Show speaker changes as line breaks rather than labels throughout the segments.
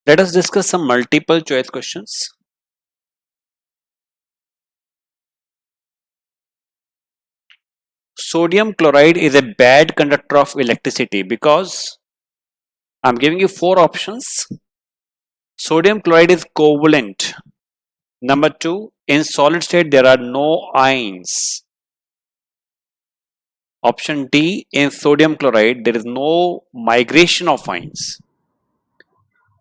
Let us discuss some multiple choice questions. Sodium chloride is a bad conductor of electricity because I'm giving you 4 options. Sodium chloride is covalent. Number 2, in solid state there are no ions. Option D, in sodium chloride there is no migration of ions.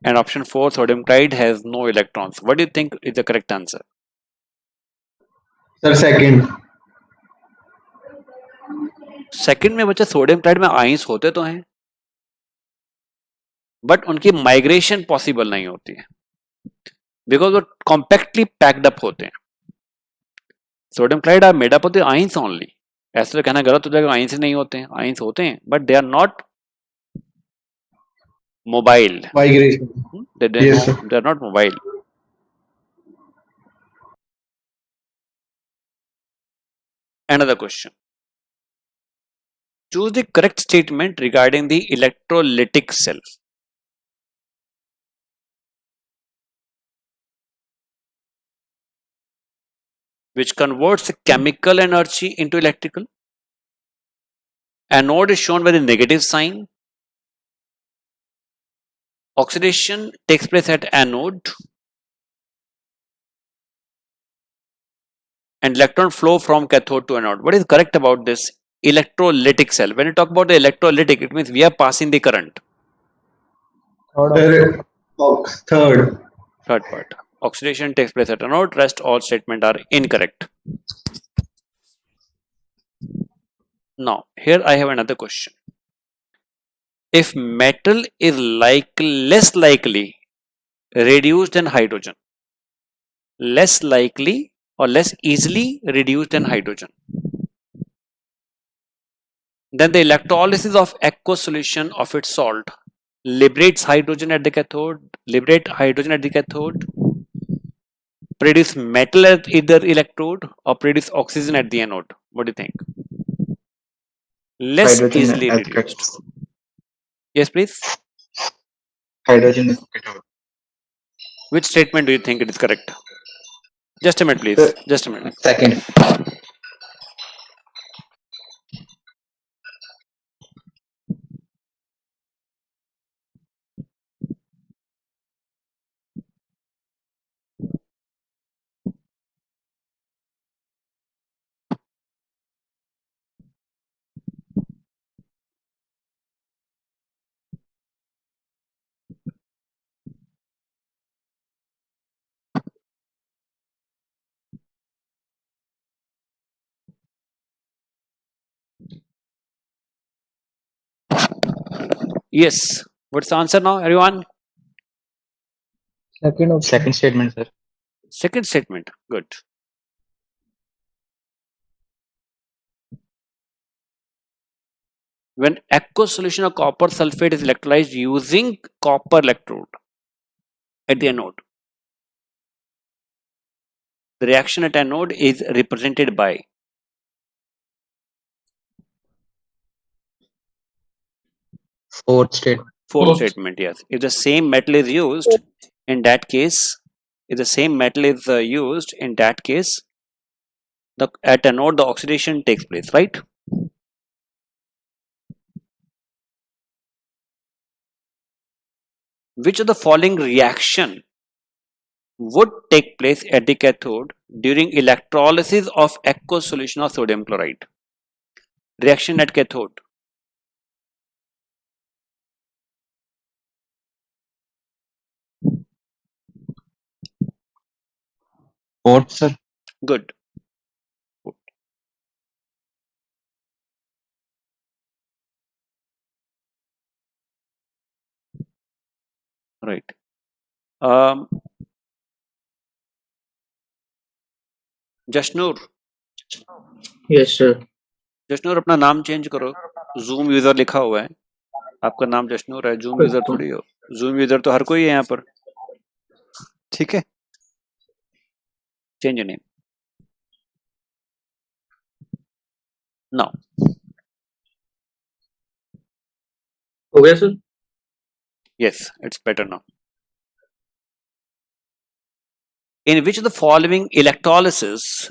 And option 4, sodium chloride has no electrons. What do you think is the correct answer?
Sir second
second में बच्चा sodium chloride में ions होते तो हैं but उनकी migration possible नहीं होती है बिकॉज वो कॉम्पैक्टली पैक्ड अप होते हैं. Sodium chloride are made up of the ions only. ऐसे तो कहना गलत हो जाएगा, आयंस नहीं होते हैं. आयंस होते हैं but they are not mobile.
Migration Yes, sir.
They are not mobile. Another question. Choose the correct statement regarding the electrolytic cell. Which converts chemical energy into electrical. Anode is shown by the negative sign. Oxidation takes place at anode. And electron flow from cathode to anode. What is correct about this electrolytic cell? When you talk about the electrolytic, it means we are passing the current.
Sir, third.
Third part. Oxidation takes place at anode. Rest all statements are incorrect. Now, here I have another question. If metal is less likely reduced than hydrogen, less likely or less easily reduced than hydrogen, then the electrolysis of aqueous solution of its salt liberates hydrogen at the cathode, produce metal at either electrode or produce oxygen at the anode. What do you think? Less
Hydrogen
easily
at
reduced.
cathode.
Yes, please.
Hydrogen at cathode.
Which statement do you think it is correct? Just a minute, please.
Sir,
Just a minute.
Second.
Yes. What's the answer now, everyone?
Second statement, sir.
Second statement. Good. When aqueous solution of copper sulfate is electrolyzed using copper electrode at the anode, the reaction at anode is represented by
Fourth statement.
fourth statement. Yes. If the same metal is used, in that case, at anode the oxidation takes place, right? Which of the following reaction would take place at the cathode during electrolysis of aqueous solution of sodium chloride? Reaction at cathode.
Fourth, sir.
Good. Right. Jashnoor.
Yes sir.
Jashnoor अपना नाम change करो. Zoom user लिखा हुआ है, आपका नाम जशनूर है. Zoom user थोड़ी हो. जूम यूजर तो हर कोई है यहाँ पर. ठीक है. Change your name now.
हो गया sir.
Yes, it's better now. In which of the following electrolysis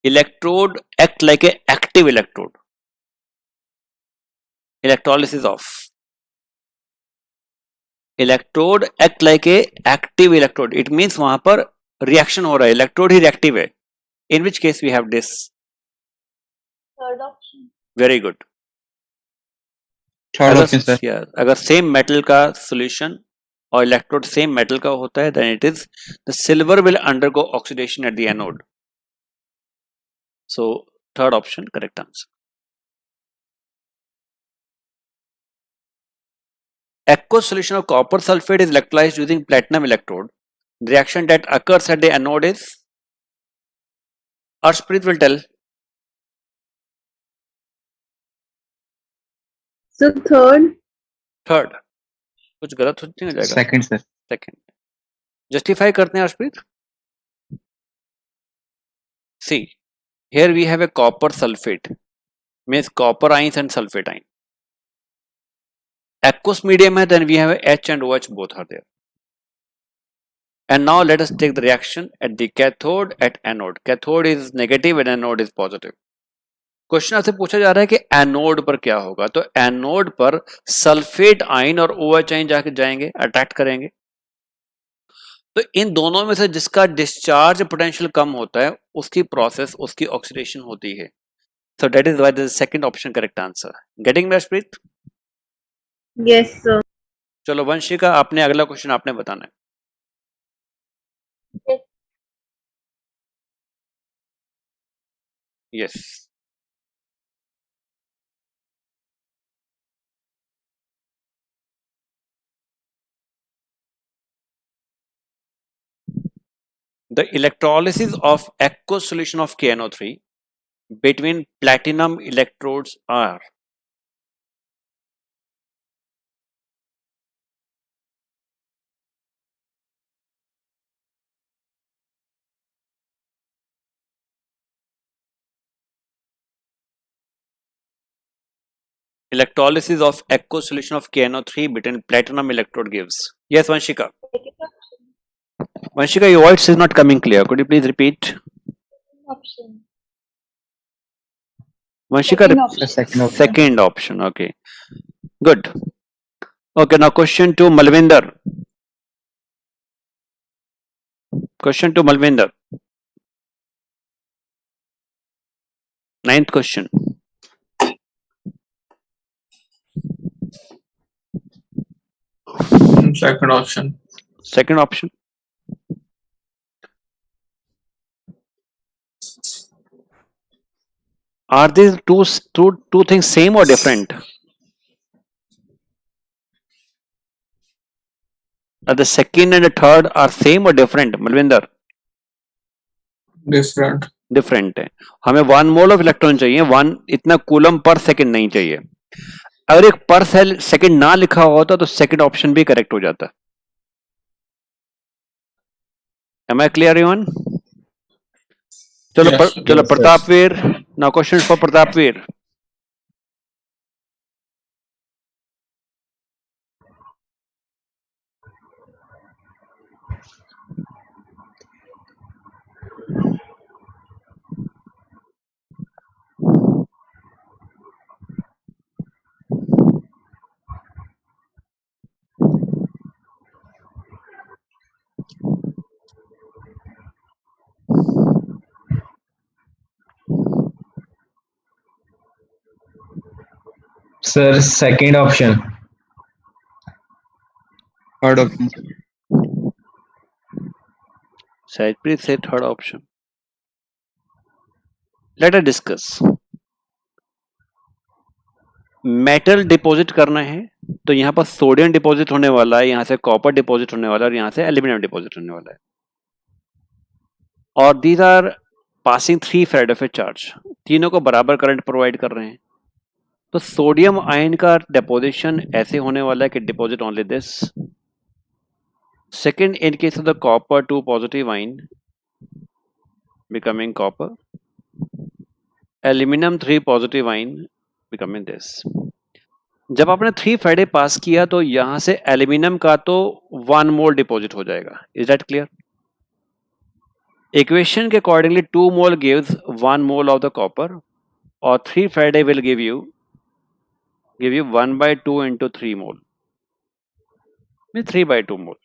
electrode act like a active electrode? Electrolysis of electrode act like a active electrode. It means वहां पर reaction हो रहा है, electrode ही reactive है. In which case we have this.
Third option.
Very good.
Third option, sir.
Yeah, अगर same metal का solution और electrode same metal का होता है, then it is the silver will undergo oxidation at the anode. So third option correct answer. Aqueous solution of copper sulfate is electrolyzed using platinum electrode. The reaction that occurs at the anode is. Arshpreet will tell.
So third.
Third. कुछ गलत हो जाएगा.
Second, sir.
Second. Justify करते हैं Arshpreet. See, here we have a copper sulfate, means copper ions and sulfate ion. Aqueous medium है, then we have H and OH both are there. And now let us take the reaction at the cathode at anode. Cathode is negative and anode is positive. Question आपसे पूछा जा रहा है कि anode पर क्या होगा, तो एनोड पर सल्फेट आयन और OH आयन जाके जाएंगे, अट्रैक्ट करेंगे. तो इन दोनों में से जिसका डिस्चार्ज पोटेंशियल कम होता है उसकी प्रोसेस, उसकी ऑक्सीडेशन होती है. So that is why the second option correct answer. Getting me Arshpreet?
Yes, sir.
चलो वंशिका, आपने अगला क्वेश्चन आपने बताना है. Yes. The electrolysis of aqueous solution of KNO3 between platinum electrodes are. Electrolysis of aqueous solution of KNO3 between platinum electrode gives. Yes, Vanshika. Vanshika, your voice is not coming clear. Could you please repeat?
Option.
Vanshika,
Second option.
second option. Okay. Good. Okay, now question to Malvinder. Question to Malvinder. Ninth question.
Second option.
Second option. Are these two things same or different? Are the second and the third are same or different, Malvinder?
Different.
Different है. हमें 1 mole of electron चाहिए, 1 इतना coulomb per second नहीं चाहिए. अगर एक पर second ना लिखा होता तो सेकंड ऑप्शन भी करेक्ट हो जाता. Am I clear everyone? चलो
Yes,
चलो Pratapveer. Now question for Pratapveer.
Sir, second option.
Third option, sir.
Sajpreet said third option. Let us discuss. Metal deposit करना है तो यहाँ पर सोडियम डिपॉजिट होने वाला है, यहाँ से कॉपर डिपॉजिट होने वाला है और यहाँ से एल्यूमिनियम डिपॉजिट होने वाला है. और these are passing 3 farad of a charge. तीनों को बराबर करंट प्रोवाइड कर रहे हैं. तो सोडियम आयन का डिपोजिशन ऐसे होने वाला है कि deposit only this. Second, in case of the copper 2 positive ion becoming copper, aluminium 3 positive ion becoming this. जब आपने 3 फैराडे पास किया तो यहां से एल्यूमिनियम का तो 1 मोल डिपॉजिट हो जाएगा. Is that clear? Equation के accordingly 2 mole gives 1 mole of the copper, or 3 Faraday will give you 1/2 into 3 mole, means 3/2 mole.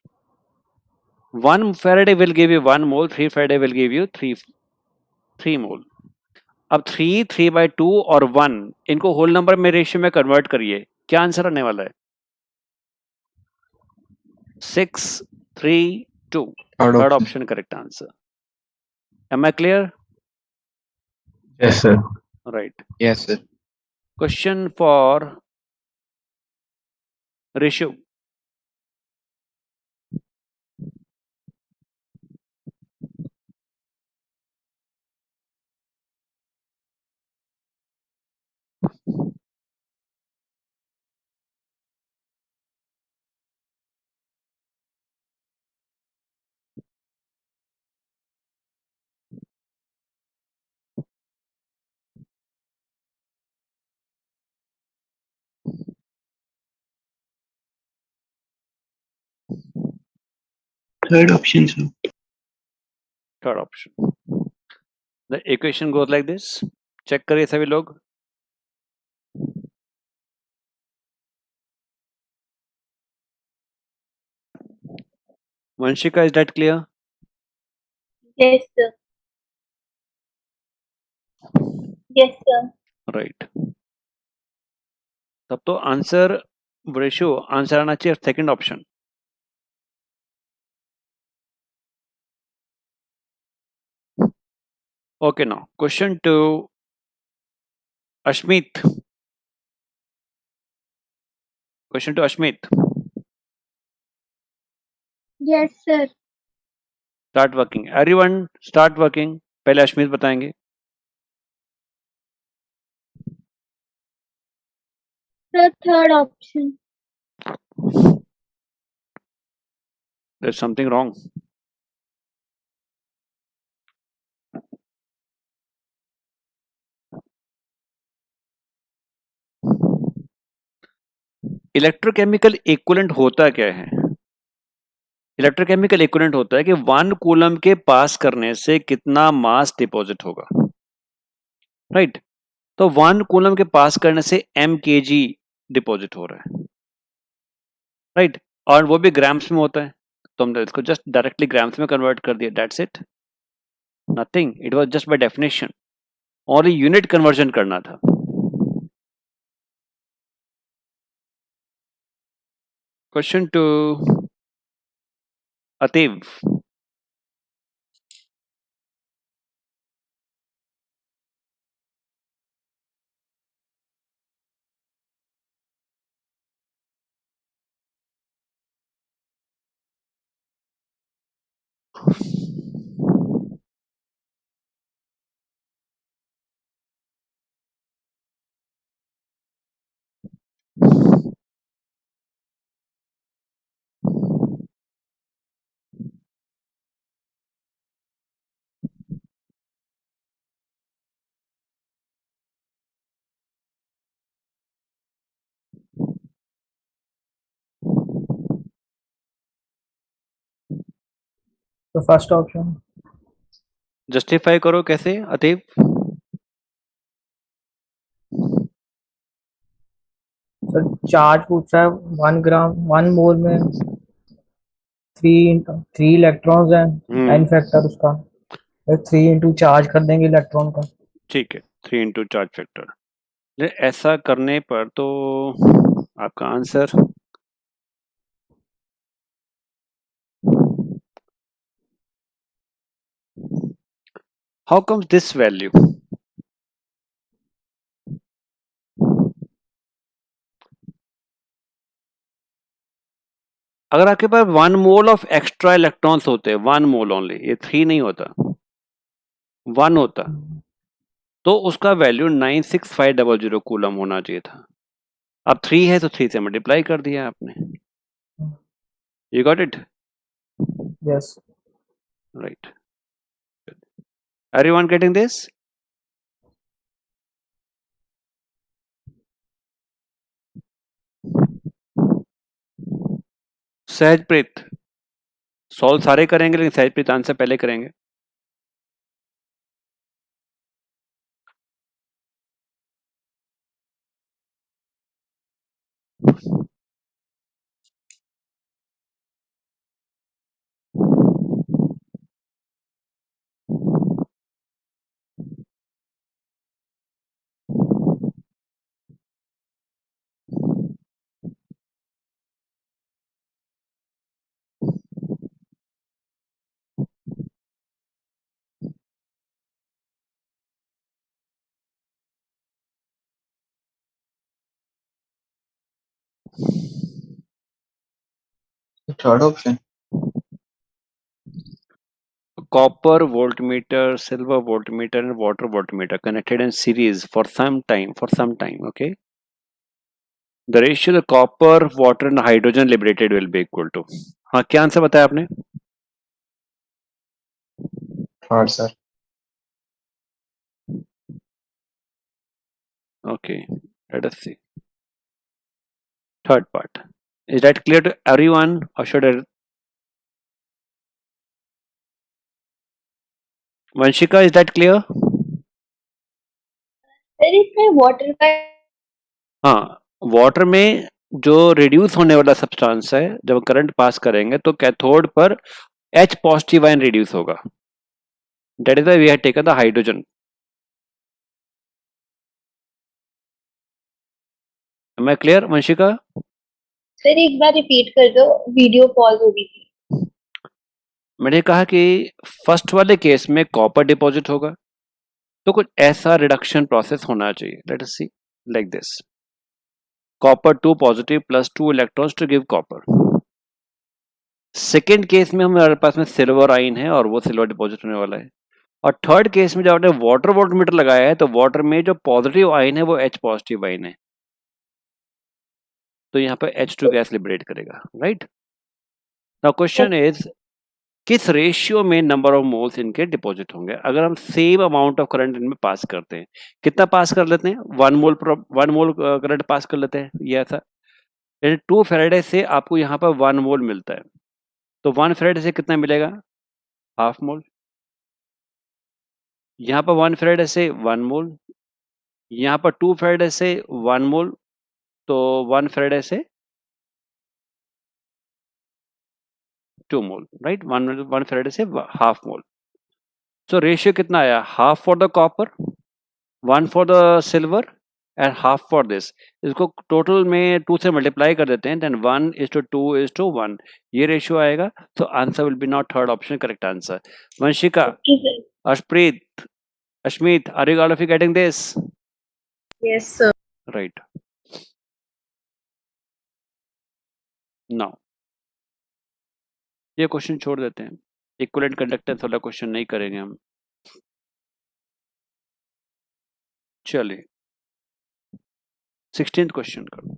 1 Faraday will give you 1 mole, 3 Faraday will give you 3 mole. अब 3, 3/2 और 1 इनको whole number में ratio में convert करिए, क्या answer आने वाला है? 6, 3, 2. Third option correct answer. Am I clear?
Yes, sir.
Right.
Yes, sir.
Question for ratio.
Third option, sir.
Third option. The equation goes like this. Check करिए सभी लोग. Vanshika, is that clear?
Yes, sir. Yes, sir.
Right. तब तो answer ratio answer आना चाहिए second option. Okay, now question to Ashmit. Question to Ashmit.
Yes, sir.
Start working. Everyone start working. पहले अश्मित बताएंगे.
Sir, third option.
There's something wrong. Electrochemical equivalent होता क्या है? Electrochemical equivalent होता है कि 1 कूलम के पास करने से कितना मास डिपॉजिट होगा. राइट. तो 1 कूलम के पास करने से mkg डिपॉजिट हो रहा है. राइट. और वो भी ग्राम्स में होता है, तो हमने इसको जस्ट डायरेक्टली ग्राम्स में कन्वर्ट कर दिया. That's it. Nothing. It was just by definition. और यूनिट कन्वर्जन करना था. क्वेश्चन टू अतीव.
The first option.
जस्टिफाई करो कैसे अतीव.
सर चार्ज पूछ रहा है 1 ग्राम 1 मोल में 3 इलेक्ट्रॉन्स हैं. एन फैक्टर उसका 3 इंटू चार्ज कर देंगे इलेक्ट्रॉन का.
ठीक है. 3 इंटू चार्ज फैक्टर. ऐसा करने पर तो आपका answer how comes this value. अगर आपके पास 1 मोल ऑफ एक्स्ट्रा इलेक्ट्रॉन्स होते, 1 मोल ओनली, ये 3 नहीं होता, 1 होता, तो उसका वैल्यू 96500 कूलम होना चाहिए था. अब 3 है तो 3 से मल्टीप्लाई कर दिया आपने. You got it.
Yes.
Right. Everyone getting this. Sahajpreet solve सारे करेंगे, लेकिन सहजप्रीत आंसर पहले करेंगे.
The third option.
Copper voltmeter, silver voltmeter, and water voltmeter connected in series for some time. Okay. The ratio the copper, water, and hydrogen liberated will be equal to. हाँ, क्या answer बताया आपने?
Third, sir.
Okay, let us see. Third part. Is that clear to everyone, or should I? Vanshika, is that clear?
Sir इसमें water का
हाँ, water में जो reduce होने वाला सब्सटेंस है, जब करंट पास करेंगे तो कैथोड पर H पॉजिटिव आयन रिड्यूस होगा. That is why we had taken the hydrogen. Am I clear, Vanshika?
Sir एक बार रिपीट कर दो, वीडियो पॉज हो गई थी.
मैंने कहा कि फर्स्ट वाले केस में कॉपर डिपॉजिट होगा, तो कुछ ऐसा रिडक्शन प्रोसेस होना चाहिए. Let us see like this. Copper 2 positive plus 2 electrons to give copper. Second case में हमारे पास में सिल्वर आयन है और वो सिल्वर डिपॉजिट होने वाला है. और थर्ड केस में जब आपने वाटर वोल्टमीटर लगाया है तो वाटर में जो पॉजिटिव आयन है वो H पॉजिटिव आयन है, तो यहाँ पर H2 गैस लिबरेट करेगा. राइट. नाउ क्वेश्चन इज किस रेशियो में नंबर ऑफ मोल्स इनके डिपॉजिट होंगे अगर हम सेम अमाउंट ऑफ करंट इनमें पास करते हैं. कितना पास कर लेते हैं? 1 मोल करंट पास कर लेते हैं. ये ऐसा 2 फैराडे से आपको यहाँ पर 1 मोल मिलता है, तो 1 फैराडे से कितना मिलेगा? Half mole. यहाँ पर 1 फैराडे से 1 मोल, यहाँ पर 2 फैराडे से 1 मोल, तो 1 फैराडे से 2 मोल. राइट. 1 फैराडे से हाफ मोल. सो रेशियो कितना आया? Half for the copper, 1 for the silver and half for this. इसको टोटल में 2 से मल्टीप्लाई कर देते हैं, देन 1:2:1 ये रेशियो आएगा. तो answer will be not third option correct answer. Vanshika, Arshpreet, Ashmeet, are you all of you getting this?
Yes sir.
Right. Now, ये क्वेश्चन छोड़ देते हैं. इक्विवेलेंट कंडक्टेंस वाला क्वेश्चन नहीं करेंगे हम. चलिए 16th क्वेश्चन करो.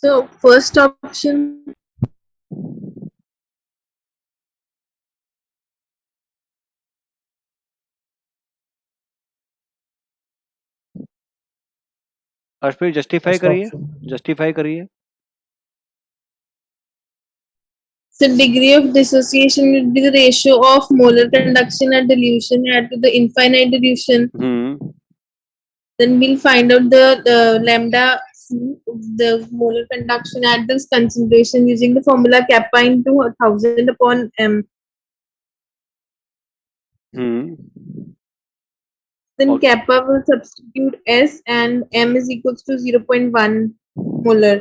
So first option,
Arshpreet justify
First
करिए,
option.
जस्टिफाई करिए.
so degree of dissociation would be the ratio of molar conduction at dilution add to the infinite dilution. Then we'll find out the lambda c, the molar conduction at this concentration using the formula kappa into 1000 upon m. Then
Okay.
kappa will substitute s and m is equals to 0.1 molar.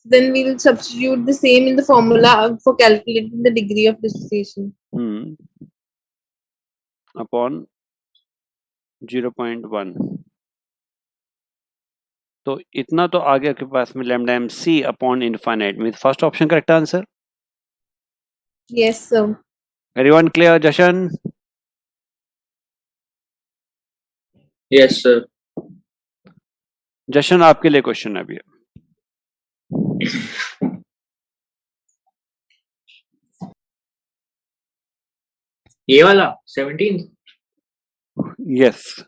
Then we will substitute the same in the formula for calculating the degree of dissociation.
Upon 0.1. तो इतना तो आ गया आपके पास में lambda M C upon infinite में. First option correct answer.
Yes sir.
Everyone clear? Jashan,
Yes, sir.
Jashan आपके लिए क्वेश्चन है अभी.
ये वाला 17th.
Yes.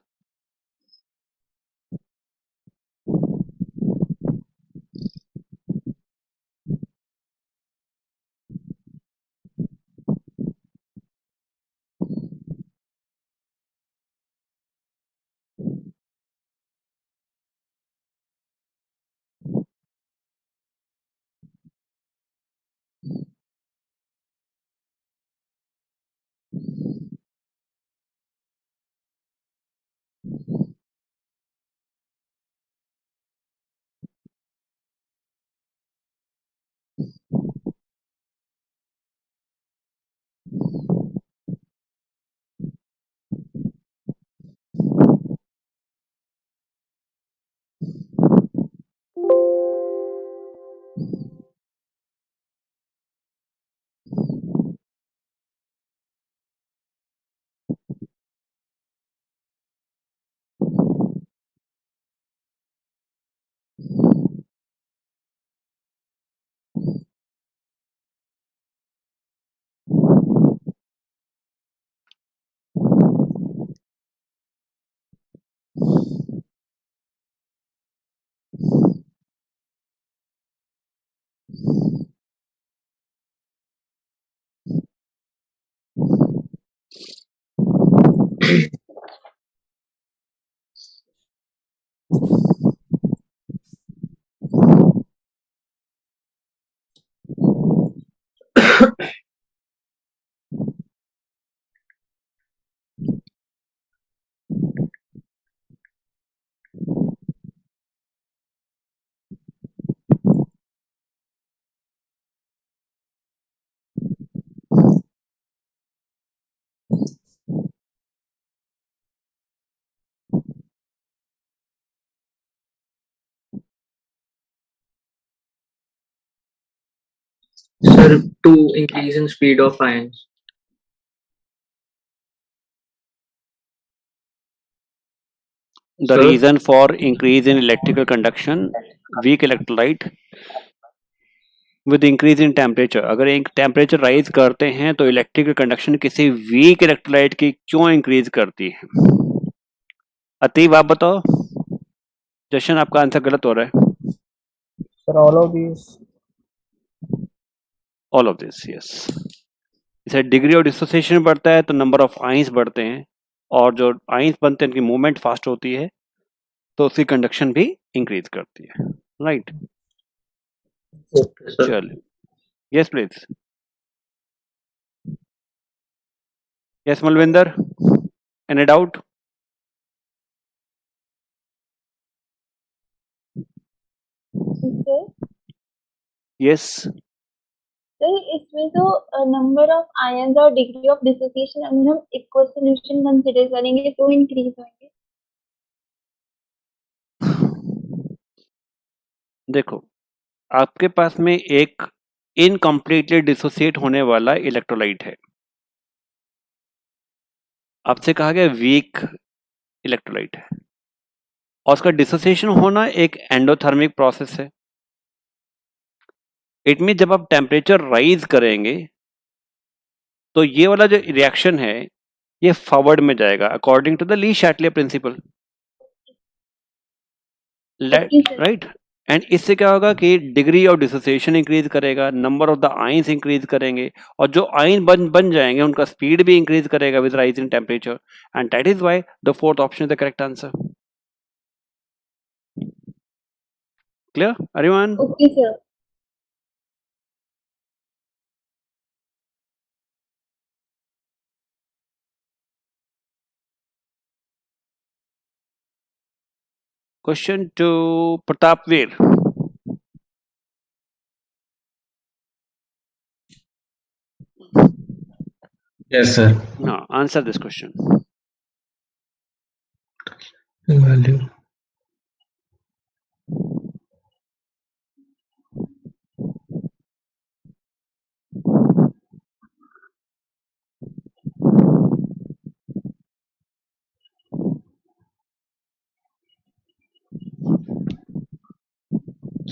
Sir, to increase in speed of ions.
The
Sir?
reason for increase in electrical conduction, weak electrolyte with increase in temperature. अगर एक temperature rise करते हैं तो इलेक्ट्रिकल कंडक्शन किसी वीक इलेक्ट्रोलाइट की क्यों इंक्रीज करती है? अतीब आप बताओ. जशन आपका आंसर गलत हो रहा है.
Sir, all of these.
All of this. Yes. इसे डिग्री ऑफ डिसोसिएशन बढ़ता है तो नंबर ऑफ आइंस बढ़ते हैं और जो आइंस बनते हैं उनकी मूवमेंट फास्ट होती है तो उसकी कंडक्शन भी इंक्रीज करती है. राइट.
Okay, sir.
चलिए. Yes please. Yes Malvinder. Any doubt?
Sir
yes.
Sir इसमें तो नंबर ऑफ आयंस और डिग्री ऑफ डिसोसिएशन अगर हम इक्वल सॉल्यूशन कंसीडर करेंगे तो इंक्रीज होंगे.
देखो, आपके पास में एक इनकम्प्लीटली डिसोसिएट होने वाला इलेक्ट्रोलाइट है. आपसे कहा गया वीक इलेक्ट्रोलाइट है और उसका डिसोसिएशन होना एक एंडोथर्मिक प्रोसेस है. इट मीन जब आप टेम्परेचर राइज करेंगे तो ये वाला जो रिएक्शन है ये फॉरवर्ड में जाएगा according to the Le Chatelier principle. Right. And इससे क्या होगा कि डिग्री ऑफ डिसोसिएशन इंक्रीज करेगा, number of the ions increase करेंगे और जो आइन बन जाएंगे उनका स्पीड भी इंक्रीज करेगा with rise in temperature. And that is why the fourth option is the correct answer. Clear everyone?
Okay sir.
Question to Pratapveer.
Yes, sir.
Now answer this question.
Value.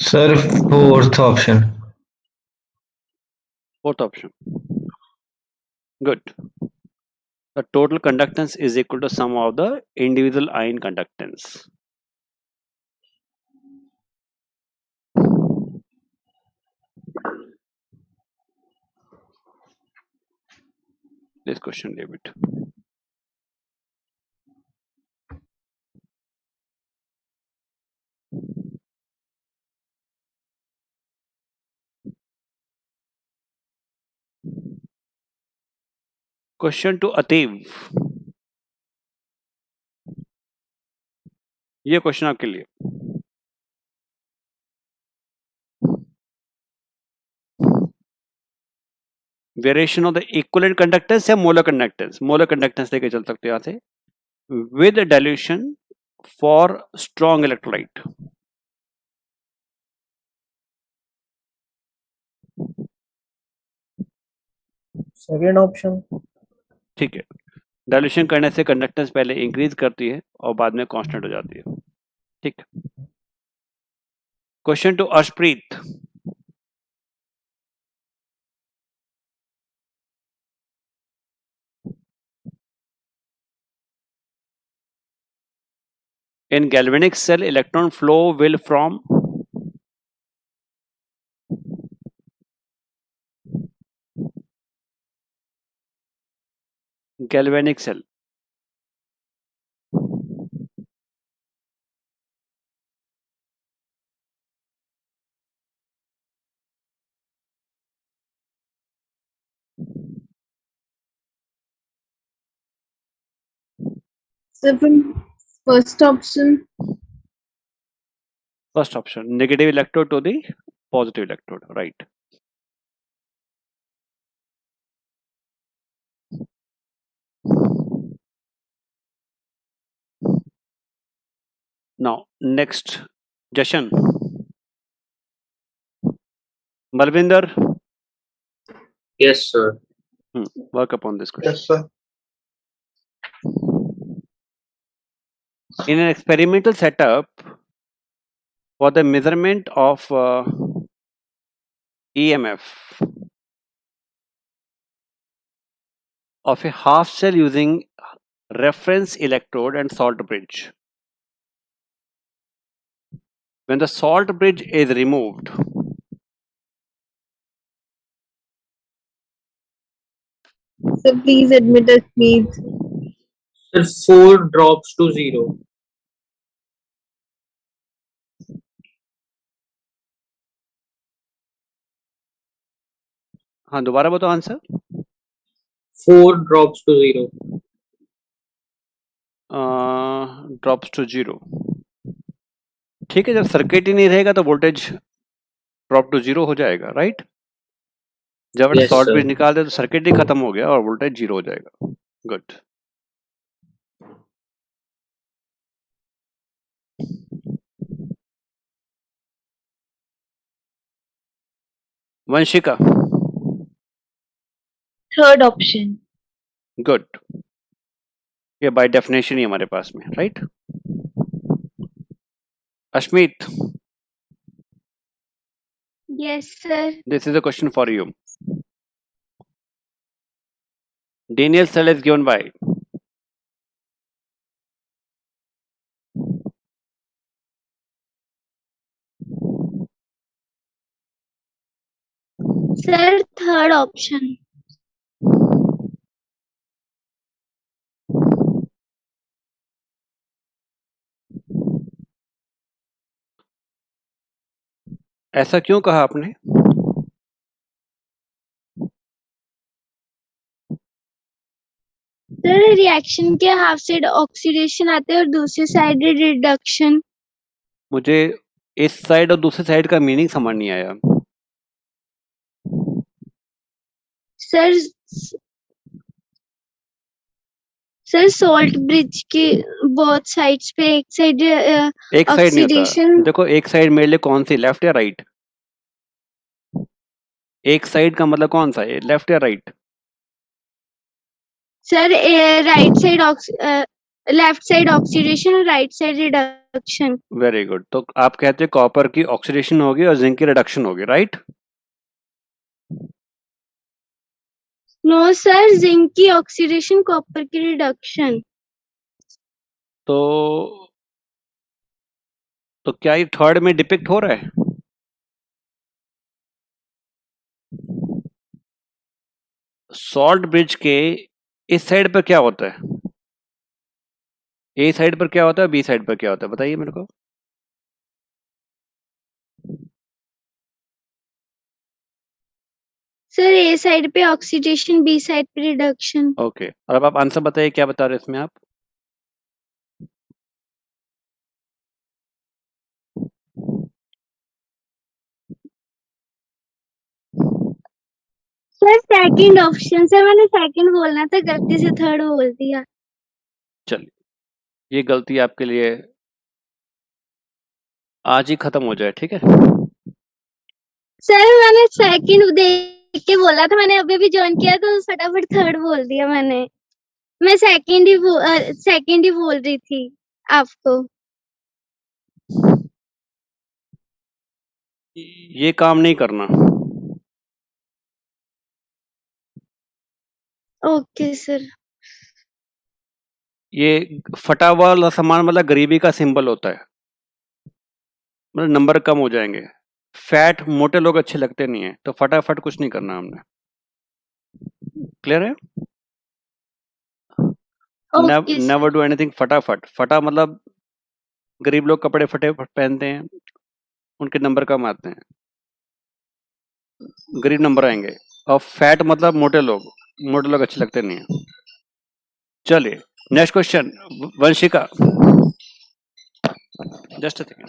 Sir, fourth option.
Fourth option. Good. The total conductance is equal to sum of the individual ion conductance. This question, David. Question to Ativ. ये question आपके लिए. Variation of the equivalent conductance या molar conductance. Molar conductance लेके चल सकते हो यहाँ से. With dilution for strong electrolyte.
Second option.
ठीक है. डाइल्यूशन करने से कंडक्टेंस पहले इंक्रीज करती है और बाद में कांस्टेंट हो जाती है. ठीक है. Question to Arshpreet. In galvanic cell, electron flow will from galvanic cell.
So from first option,
First option, negative electrode to the positive electrode, right? Now, next, Jashan. Malvinder,
Yes, sir.
work upon this question.
Yes, sir.
In an experimental setup, for the measurement of EMF of a half cell using reference electrode and salt bridge. When the salt bridge is removed,
so please admit us, please.
Sir, 4 drops to 0.
हाँ दोबारा बताओ answer.
4 drops to 0.
Drops to 0. ठीक है. जब circuit ही नहीं रहेगा तो voltage drop to 0 हो जाएगा, राइट? जब
Yes,
सॉल्ट
sir.
ब्रिज निकाल दे तो सर्किट ही खत्म हो गया और वोल्टेज 0 हो जाएगा. Good. Vanshika.
Third option.
Good. ये बाय डेफिनेशन ही हमारे पास में, right? Ashmit,
Yes, sir.
this is a question for you. Daniel cell is given by
Sir, third option.
ऐसा क्यों कहा आपने?
सर रिएक्शन के हाफ साइड ऑक्सीडेशन आते हैं और दूसरी साइड रिडक्शन.
मुझे इस साइड और दूसरी साइड का मीनिंग समझ नहीं आया.
सर सर सॉल्ट ब्रिज के बोथ साइड्स पे एक साइड
एक साइड नहीं होता.
ऑक्सीडेशन.
देखो एक साइड मेरे लिए कौन सी, लेफ्ट या राइट? एक साइड का मतलब कौन सा है, लेफ्ट या right?
Sir right side left side oxidation और right side reduction.
Very good. तो आप कहते हैं कॉपर की ऑक्सीडेशन होगी और जिंक की रिडक्शन होगी, राइट?
नो सर, जिंक की ऑक्सीडेशन, कॉपर की रिडक्शन।
तो क्या ये थर्ड में डिपिक्ट हो रहा है? सॉल्ट ब्रिज के इस साइड पर क्या होता है? ए साइड पर क्या होता है, बी साइड पर क्या होता है, बताइए मेरे को।
सर ए साइड पे ऑक्सीडेशन, बी साइड पे रिडक्शन।
ओके, और अब आप आंसर बताइए, क्या बता रहे हैं इसमें आप?
Sir second option. सर मैंने सेकंड बोलना था, गलती से थर्ड बोल दिया।
चलिए, ये गलती आपके लिए आज ही खत्म हो जाए, ठीक है?
सर मैंने सेकंड देख के बोला था, मैंने अभी भी ज्वाइन किया तो फटाफट थर्ड बोल दिया मैंने। मैं सेकंड ही बोल रही थी आपको।
ये काम नहीं करना।
Okay sir.
ये फटा हुआ वाला सामान मतलब गरीबी का सिंबल होता है, मतलब नंबर कम हो जाएंगे। फैट मोटे लोग अच्छे लगते नहीं है, तो फटाफट कुछ नहीं करना हमने। क्लियर है?
Okay sir.
Never do anything फटाफट। फटा मतलब गरीब लोग कपड़े फटे पहनते हैं, उनके नंबर कम आते हैं, गरीब नंबर आएंगे। और फैट मतलब मोटे लोग अच्छे लगते नहीं है। चलिए next question, Vanshika. Just a second.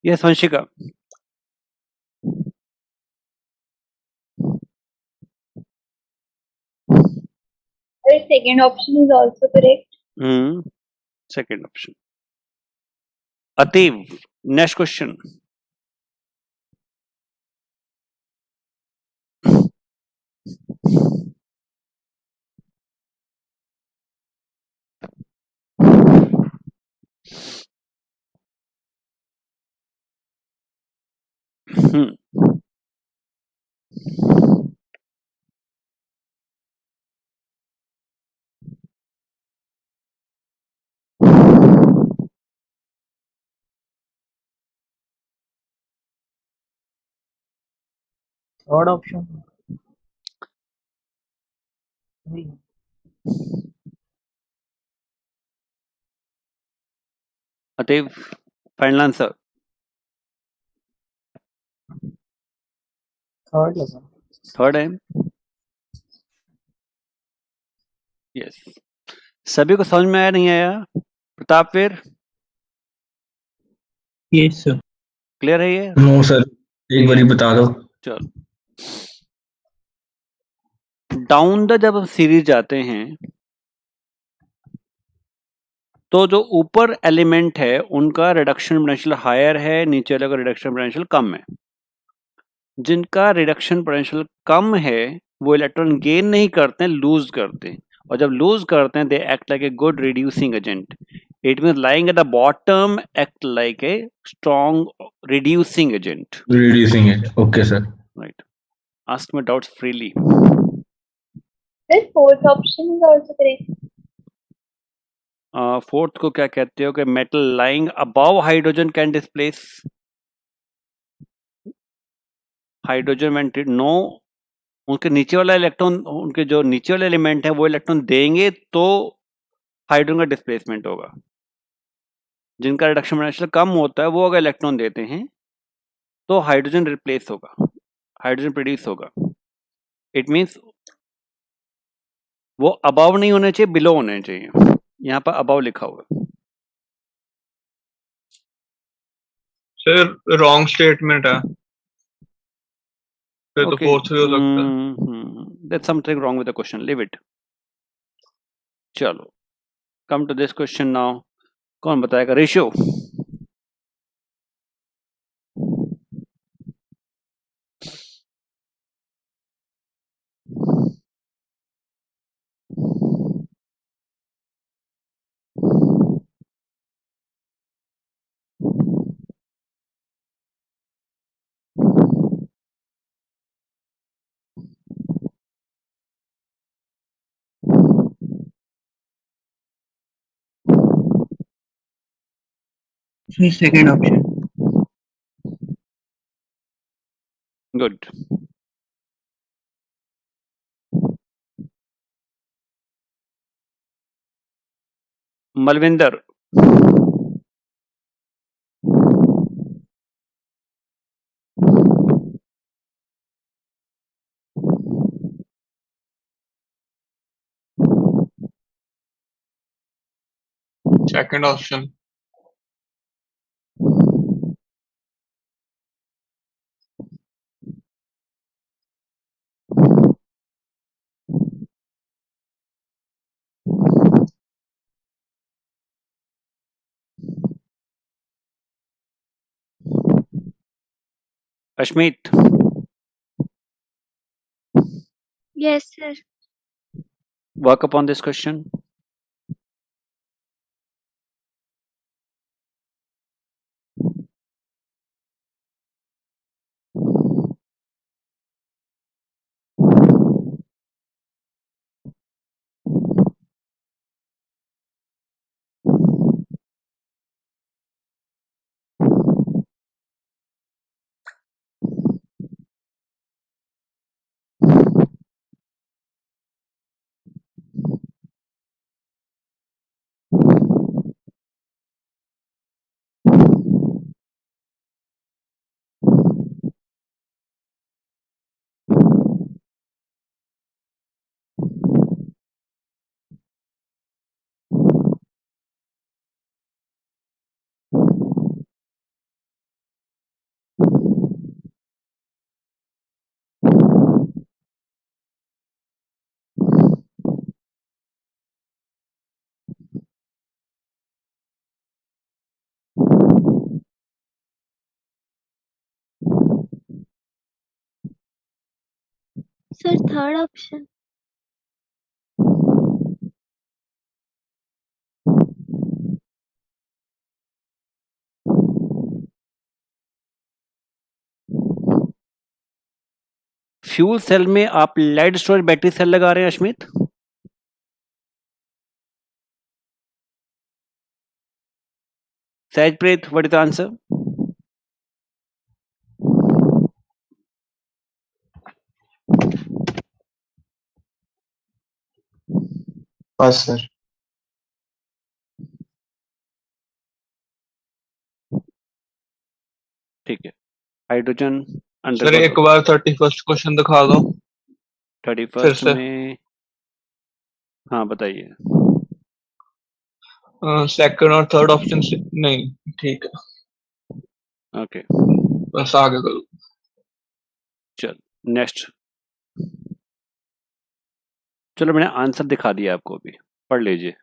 Yes Vanshika.
The second option is also correct.
Second option. अतीव, नेक्स्ट क्वेश्चन।
Third option.
अतीव, फाइनल आंसर?
थर्ड लगा।
थर्ड है? यस। सभी को समझ में आया, नहीं आया? प्रताप वीर,
यस सर।
क्लियर है ये?
नो सर, एक बारी बता दो।
चलो, डाउन द जब हम सीरीज जाते हैं तो जो ऊपर एलिमेंट है उनका रिडक्शन पोटेंशियल हायर है, नीचे वाले का रिडक्शन पोटेंशियल कम है। जिनका रिडक्शन पोटेंशियल कम है वो इलेक्ट्रॉन गेन नहीं करते हैं, लूज करते हैं। और जब लूज करते हैं they act like a good reducing agent. It means lying at the bottom act like a strong reducing agent.
Reducing it, okay sir.
Right, ask me doubts freely.
The fourth option is also correct.
Fourth को क्या कहते हो कि metal lying above hydrogen can displace hydrogen when no. उनके नीचे वाला electron, उनके जो नीचे वाले एलिमेंट है वो इलेक्ट्रॉन देंगे तो हाइड्रोजन का डिस्प्लेसमेंट होगा। जिनका रिडक्शन पोटेंशियल कम होता है वो अगर इलेक्ट्रॉन देते हैं तो हाइड्रोजन रिप्लेस होगा, हाइड्रोजन प्रोड्यूस होगा। इट मींस वो अबव नहीं होने चाहिए, बिलो होने चाहिए। यहाँ पर अबव लिखा हुआ है।
सर रॉन्ग स्टेटमेंट है, फिर तो फोर्थ भी हो सकता है।
There's something wrong with the question. Leave it. चलो, come to this question now. कौन बताएगा? Ratio.
Second option.
Good. Malvinder,
Second option.
Ashmit,
Yes, sir.
work upon this question.
Sir, third option.
Fuel cell में आप lead storage battery cell लगा रहे हैं Ashmit? Sajpreet, what is the answer?
Pass, sir.
ठीक है। Hydrogen
sir एक बार 31st क्वेश्चन दिखा दो।
31st में, हाँ बताइए।
सेकंड और थर्ड ऑप्शन से नहीं, ठीक है,
ओके,
बस आगे करो।
चल नेक्स्ट। चलो मैंने आंसर दिखा दिया आपको, भी पढ़ लीजिए।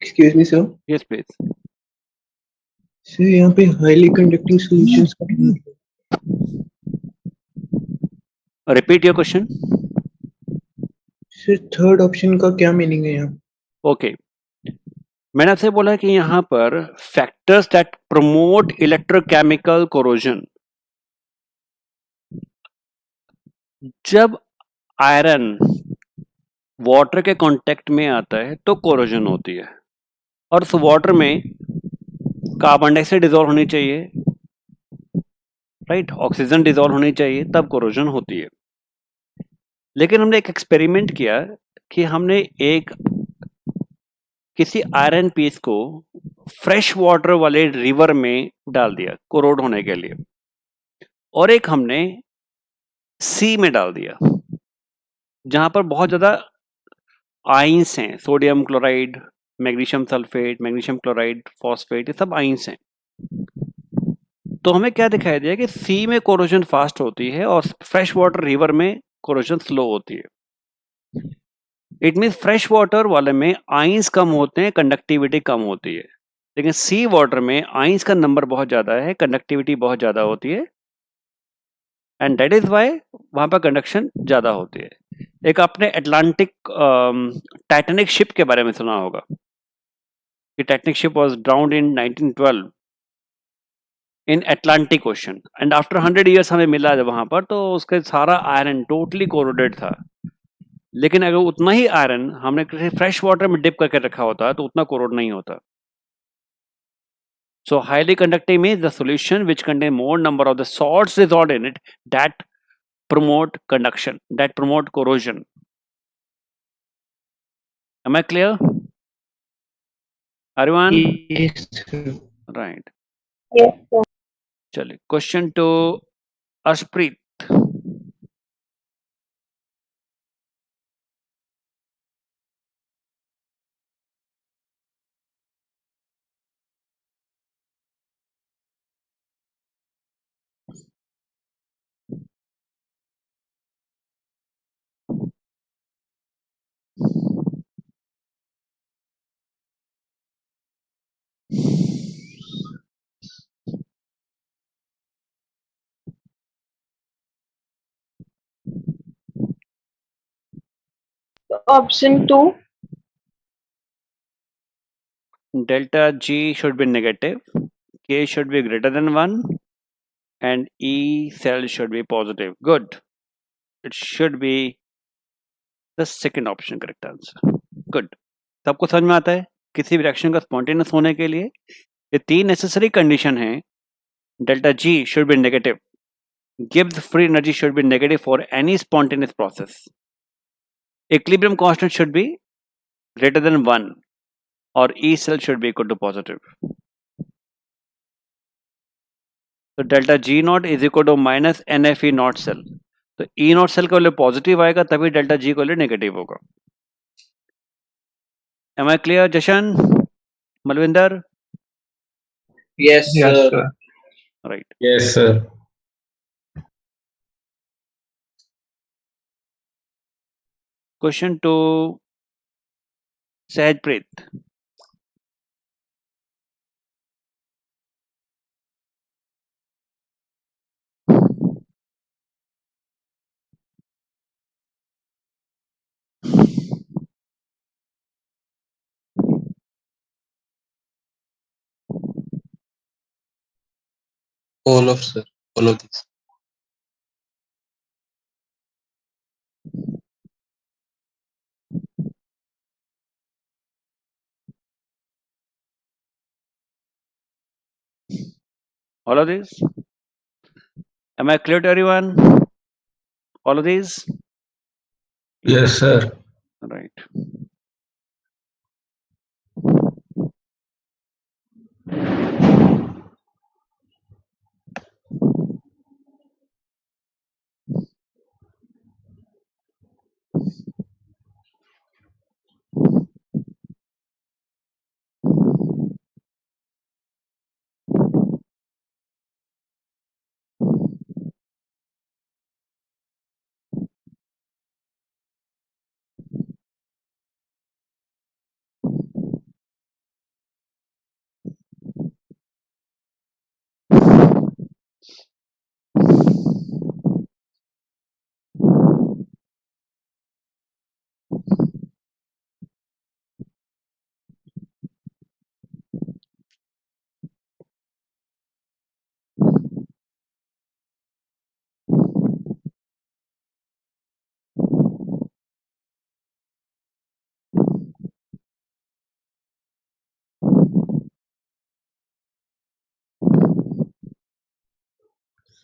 Excuse me, sir.
Yes please.
Sir यहाँ पे हाईली कंडक्टिंग सॉल्यूशंस का क्या मतलब?
Repeat your question.
Sir third option का क्या मीनिंग है यहाँ?
ओके, मैंने आपसे बोला कि यहाँ पर factors that promote electrochemical corrosion, जब आयरन वाटर के कांटेक्ट में आता है तो कोरोजन होती है, और उस वाटर में कार्बन डाइऑक्साइड डिजोल्व होनी चाहिए, राइट, ऑक्सीजन डिजोल्व होनी चाहिए, तब कोरोजन होती है। लेकिन हमने एक एक्सपेरिमेंट किया कि हमने एक किसी आयरन पीस को फ्रेश वाटर वाले रिवर में डाल दिया कोरोड होने के लिए, और एक हमने सी में डाल दिया जहां पर बहुत ज्यादा आइंस हैं, sodium chloride, magnesium sulphate, magnesium chloride, phosphate, ये सब आइंस हैं। तो हमें क्या दिखाई दिया कि सी में कोरोजन फास्ट होती है और फ्रेश वाटर रिवर में कोरोजन स्लो होती है। इट मीन फ्रेश वाटर वाले में आइंस कम होते हैं, कंडक्टिविटी कम होती है, लेकिन सी वाटर में आइंस का नंबर बहुत ज्यादा है, कंडक्टिविटी बहुत ज्यादा होती है, एंड दैट इज वाई वहां पर कंडक्शन ज्यादा होती है. एक आपने अटलांटिक टाइटैनिक शिप के बारे में सुना होगा कि Titanic ship was ड्राउन्ड in 1912 in Atlantic ocean and after 100 years हमें मिला जब वहां पर, तो उसके सारा आयरन टोटली कोरोडेड था. लेकिन अगर उतना ही आयरन हमने किसी फ्रेश वाटर में डिप करके रखा होता तो उतना कोरोड नहीं होता. So highly conductive means the solution which contain more number of the salts dissolved in it that promote conduction, that promote corrosion. Am I clear? Everyone?
Yes, sir.
Right.
Yes, sir.
चलिए question to Arshpreet.
Option 2.
Delta G should be negative, K should be greater than 1 and E cell should be positive. Good. It should be the second option correct answer. Good. सबको समझ में आता है किसी भी reaction का spontaneous होने के लिए ये तीन नेसेसरी कंडीशन है. Delta G should be negative. Gibbs free energy should be negative for any spontaneous process. Equilibrium constant should be greater than 1 or E cell should be equal to positive. So delta G naught is equal to minus NFE naught cell. तो E naught cell का value positive आएगा तभी delta G का value negative होगा. Am I clear, Jashan, Malvinder?
Yes,
Yes,
sir.
sir.
Right.
Yes, sir.
Question to Sahajpreet.
All of sir. All of these.
All of these? Am I clear to everyone? All of these?
Yes, sir.
Right.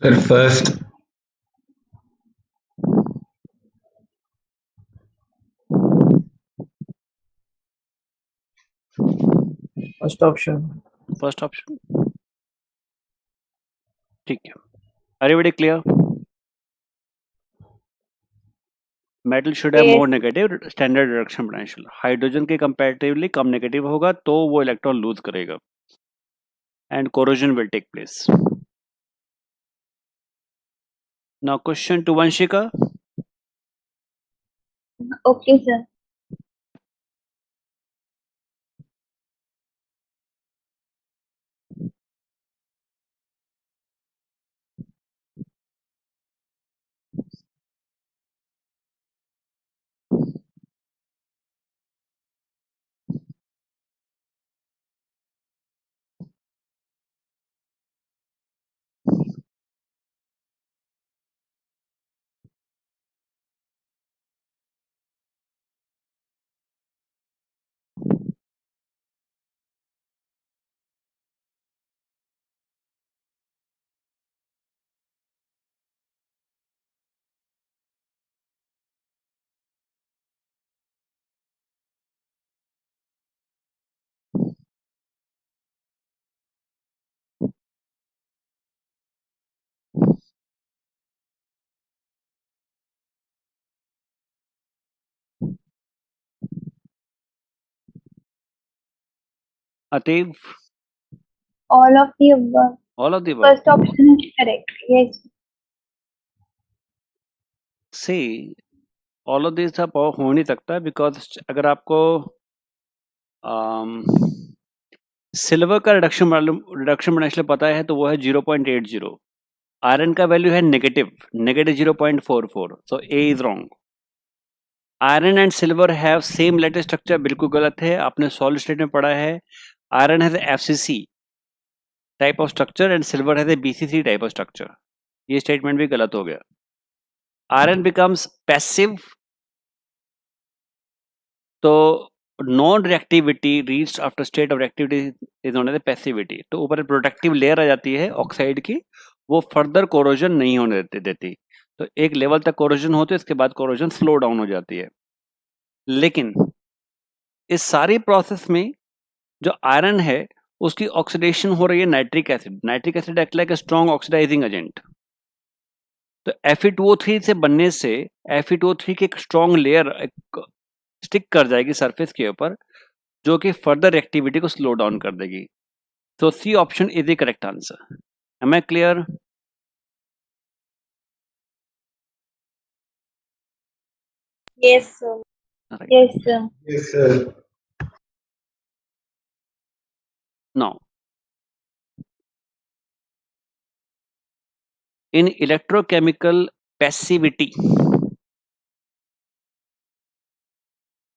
Sir, first.
First option.
First option. ठीक है. Everybody clear? Metal should have
Yes.
more negative standard reduction potential. Hydrogen के comparatively कम negative होगा तो वो electron lose करेगा and corrosion will take place. Now question to Vanshika.
Okay, sir.
Ativ,
All of the above.
all of the above.
First option is correct. Yes.
See, all of these अब हो नहीं सकता because अगर आपको silver का reduction potential पता है तो वो है 0.80. आयरन का वैल्यू है negative 0.44. So A is wrong. Iron and silver have same lattice structure, बिल्कुल गलत है. आपने सॉलिड स्टेट में पढ़ा है iron has FCC type of structure and silver has a BCC type of structure. ये स्टेटमेंट भी गलत हो गया. आयरन बिकम्स पैसिव, तो non reactivity reached after state of reactivity is known as passivity. तो ऊपर प्रोटेक्टिव लेयर आ जाती है ऑक्साइड की, वो फर्दर कोरोजन नहीं होने देती. तो एक लेवल तक कोरोजन होती है, इसके बाद कोरोजन स्लो डाउन हो जाती है. लेकिन इस सारी प्रोसेस में जो आयरन है उसकी ऑक्सीडेशन हो रही है nitric acid. Nitric acid act like a strong oxidising agent. तो Fe2O3 से बनने से Fe2O3 की एक स्ट्रॉन्ग लेयर स्टिक कर जाएगी सरफेस के ऊपर, जो कि फर्दर एक्टिविटी को स्लो डाउन कर देगी. तो C option is the correct answer. Am I clear?
Yes, sir.
Yes, sir.
Yes, sir.
Now, in electrochemical passivity,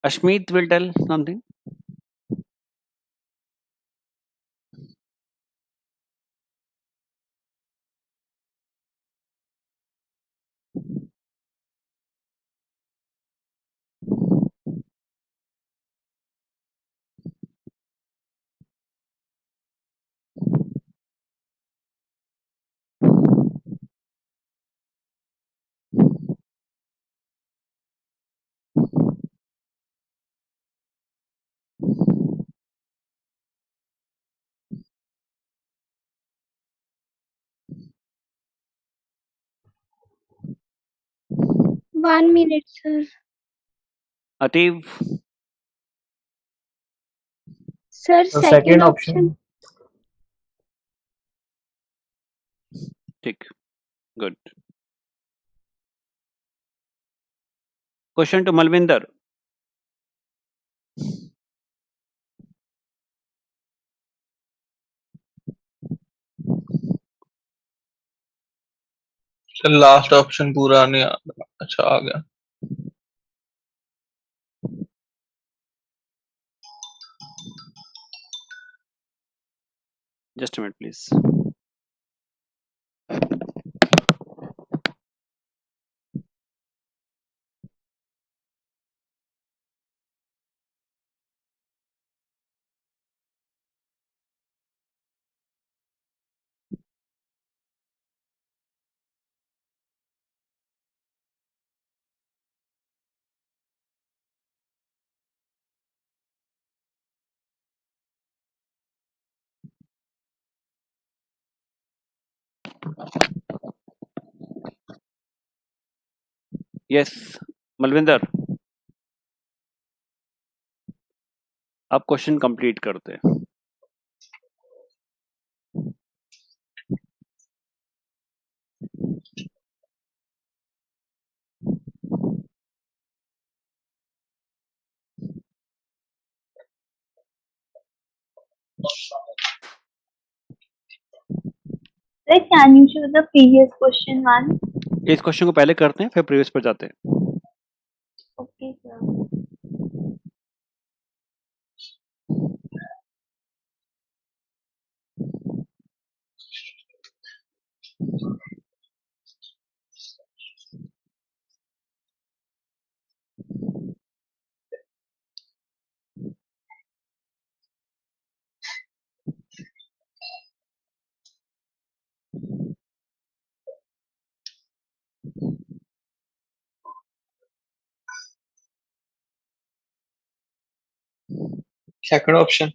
Ashmeet will tell something.
One minute, sir.
Ativ,
Sir,
So
second
second
option.
option.
ठीक, good. Question to Malvinder.
Sir last option पूरा नहीं आ रहा. अच्छा आ गया.
Just a minute, please. Yes, Malvinder. आप question complete करते हैं.
Sir, can you show the previous question one?
इस क्वेश्चन को पहले करते हैं फिर प्रीवियस पर जाते हैं.
Okay, sir.
Second option.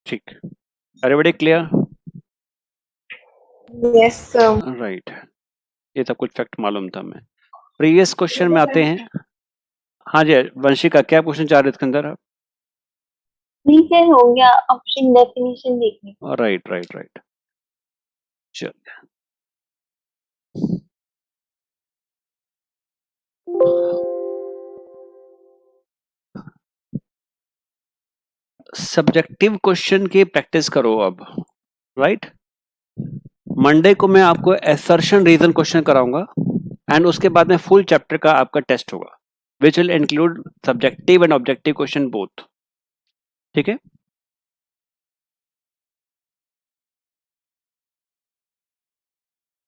ठीक, everybody clear?
Yes, sir.
Right, ये सब कुछ फैक्ट मालूम था हमें. प्रीवियस क्वेश्चन में आते हैं. हाँ जी वंशिका, क्या क्वेश्चन चाह रहे थे इसके अंदर आप?
नहीं सर, हो गया ऑप्शन डेफिनेशन देखने।
राइट राइट राइट, चल सब्जेक्टिव क्वेश्चन की प्रैक्टिस करो अब, राइट। मंडे को मैं आपको असर्शन रीजन क्वेश्चन कराऊंगा एंड उसके बाद में फुल चैप्टर का आपका टेस्ट होगा which will include subjective and objective question both, ठीक है।